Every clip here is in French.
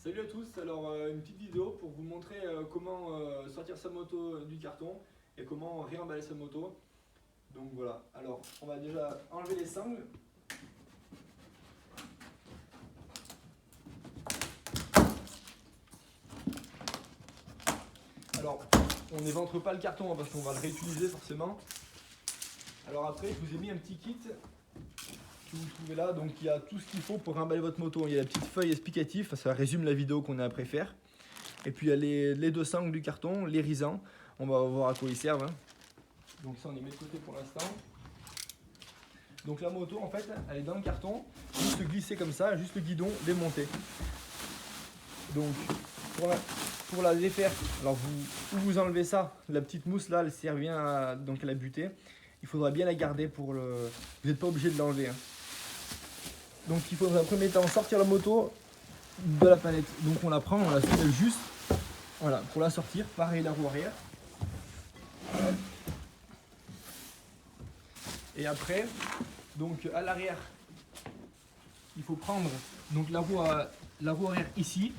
Salut à tous, alors une petite vidéo pour vous montrer comment sortir sa moto du carton et comment réemballer sa moto. Donc voilà, alors on va déjà enlever les sangles. Alors on n'éventre pas le carton hein, parce qu'on va le réutiliser forcément. Alors après je vous ai mis un petit kit que vous trouvez là, donc il y a tout ce qu'il faut pour réemballer votre moto. Il y a la petite feuille explicative, ça résume la vidéo qu'on a après faire. Et puis il y a les deux sangles du carton, les risants, on va voir à quoi ils servent. Hein. Donc ça on les met de côté pour l'instant. Donc la moto en fait elle est dans le carton, juste glisser comme ça, juste le guidon démonté. Donc pour la défaire, alors vous enlevez ça, la petite mousse là elle sert bien à la buter. Il faudra bien la garder pour le. Vous n'êtes pas obligé de l'enlever. Hein. Donc il faut dans un premier temps sortir la moto de la palette. Donc on la prend, on la soulève juste. Voilà, pour la sortir, pareil la roue arrière. Et après, donc à l'arrière, il faut prendre donc la roue arrière ici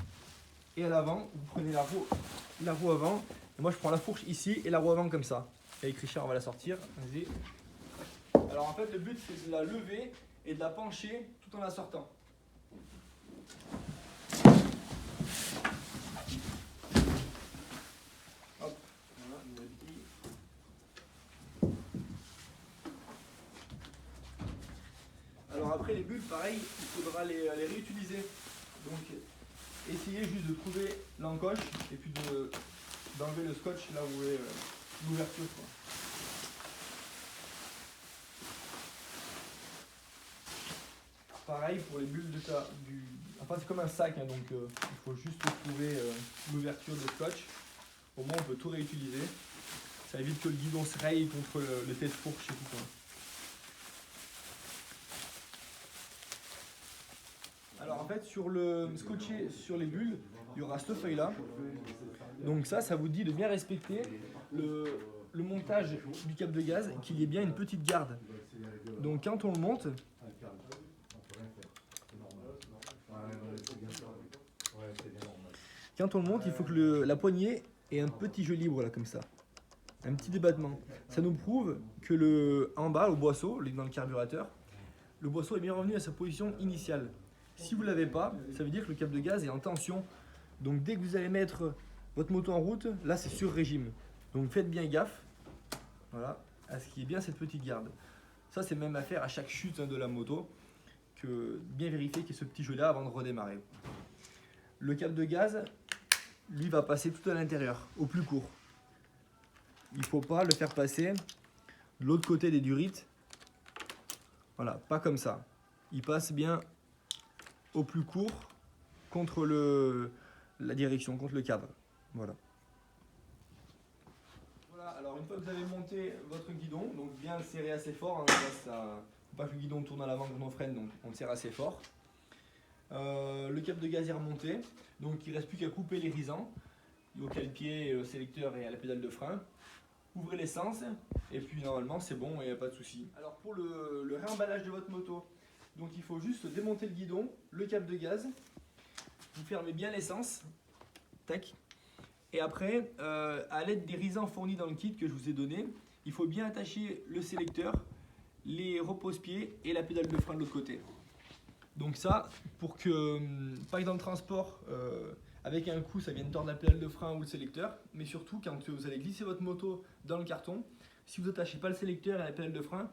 et à l'avant, vous prenez la roue avant. Et moi je prends la fourche ici et la roue avant comme ça. Et avec Richard on va la sortir. Vas-y. Alors en fait le but c'est de la lever et de la pencher tout en la sortant. Hop, voilà, alors après les bulles, pareil, il faudra les réutiliser. Donc essayez juste de trouver l'encoche et puis d'enlever le scotch là où est l'ouverture. Pareil pour les bulles enfin c'est comme un sac, hein, donc il faut juste trouver l'ouverture de scotch. Au moins on peut tout réutiliser. Ça évite que le guidon se raye contre le tête de fourche et tout. Alors en fait sur le scotché sur les bulles, il y aura cette feuille là. Donc ça vous dit de bien respecter le montage du câble de gaz, qu'il y ait bien une petite garde. Donc quand on le monte, il faut que la poignée ait un petit jeu libre là comme ça. Un petit débattement. Ça nous prouve que en bas, au boisseau, dans le carburateur, le boisseau est bien revenu à sa position initiale. Si vous ne l'avez pas, ça veut dire que le câble de gaz est en tension. Donc dès que vous allez mettre votre moto en route, là c'est sur régime. Donc faites bien gaffe, voilà, à ce qu'il y ait bien cette petite garde. Ça c'est même à faire à chaque chute de la moto, que bien vérifier qu'il y ait ce petit jeu là avant de redémarrer. Le câble de gaz, lui va passer tout à l'intérieur, au plus court. Il ne faut pas le faire passer de l'autre côté des durites. Voilà, pas comme ça. Il passe bien au plus court contre la direction, contre le cadre. Voilà. Voilà, alors une fois que vous avez monté votre guidon, donc bien le serrer assez fort, hein, faut pas que le guidon tourne à l'avant quand on freine, donc on le serre assez fort. Le câble de gaz est remonté, donc il ne reste plus qu'à couper les risants, au cale-pied, au sélecteur et à la pédale de frein. Ouvrez l'essence et puis normalement c'est bon et il n'y a pas de souci. Alors pour le réemballage de votre moto, donc il faut juste démonter le guidon, le câble de gaz, vous fermez bien l'essence, tac. Et après, à l'aide des risants fournis dans le kit que je vous ai donné, il faut bien attacher le sélecteur, les repose-pieds et la pédale de frein de l'autre côté. Donc ça, pour que, pas que dans le transport, avec un coup ça vienne tordre la pédale de frein ou le sélecteur, mais surtout quand vous allez glisser votre moto dans le carton, si vous n'attachez pas le sélecteur et la pédale de frein,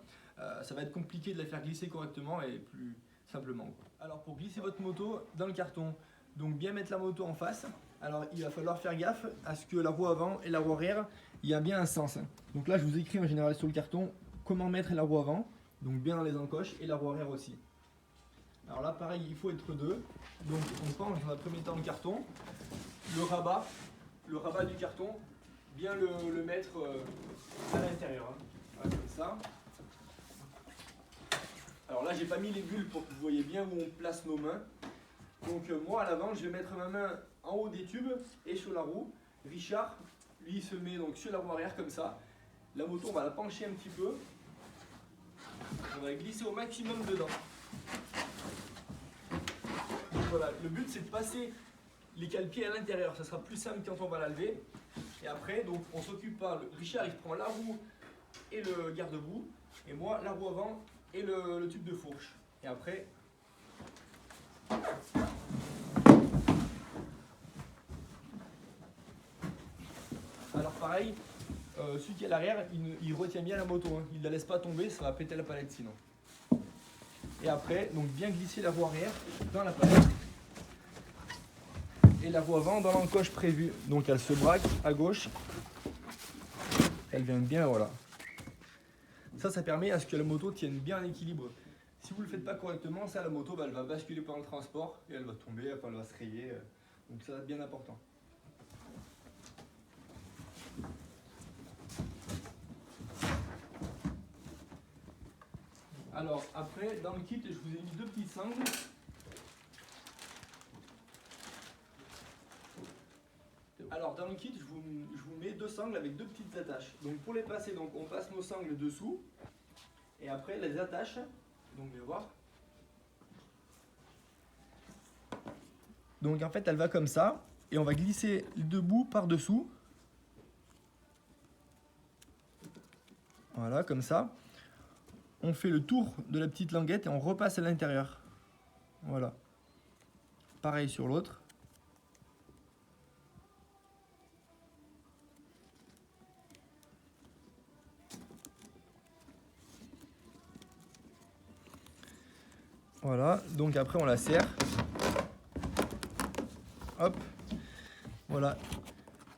ça va être compliqué de la faire glisser correctement et plus simplement. Alors pour glisser votre moto dans le carton, donc bien mettre la moto en face, alors il va falloir faire gaffe à ce que la roue avant et la roue arrière, il y a bien un sens. Donc là je vous écris en général sur le carton comment mettre la roue avant, donc bien dans les encoches et la roue arrière aussi. Alors là pareil il faut être deux, donc on penche dans un premier temps le carton, le rabat du carton, bien le mettre à l'intérieur, hein. Voilà, comme ça. Alors là j'ai pas mis les bulles pour que vous voyez bien où on place nos mains. Donc moi à l'avant je vais mettre ma main en haut des tubes et sur la roue. Richard lui il se met donc sur la roue arrière comme ça. La moto on va la pencher un petit peu. On va glisser au maximum dedans. Donc voilà, le but c'est de passer les cale-pieds à l'intérieur. Ça sera plus simple quand on va la lever. Et après, donc, on s'occupe pas. Richard, il prend la roue et le garde-boue. Et moi, la roue avant et le tube de fourche. Et après... Alors pareil, celui qui est à l'arrière, il retient bien la moto. Hein. Il ne la laisse pas tomber, ça va péter la palette sinon. Et après, donc bien glisser la roue arrière dans la palette. Et la roue avant dans l'encoche prévue. Donc elle se braque à gauche. Elle vient bien, voilà. Ça permet à ce que la moto tienne bien en équilibre. Si vous ne le faites pas correctement, ça, la moto, elle va basculer pendant le transport et elle va tomber, après elle va se rayer. Donc ça, c'est bien important. Alors après, dans le kit, je vous ai mis 2 petites sangles. Alors dans le kit, je vous mets 2 sangles avec 2 petites attaches. Donc pour les passer, donc, on passe nos sangles dessous. Et après, les attaches. Donc viens voir. Donc en fait, elle va comme ça. Et on va glisser les 2 bouts par-dessous. Voilà, comme ça. On fait le tour de la petite languette et on repasse à l'intérieur. Voilà. Pareil sur l'autre. Voilà, donc après on la serre. Hop. Voilà.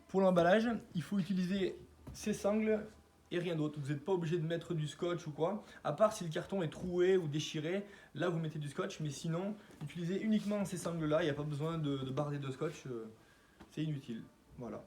Pour l'emballage, il faut utiliser ces sangles et rien d'autre. Vous n'êtes pas obligé de mettre du scotch ou quoi. À part si le carton est troué ou déchiré, là vous mettez du scotch. Mais sinon, utilisez uniquement ces sangles là. Il n'y a pas besoin de barder de scotch. C'est inutile. Voilà.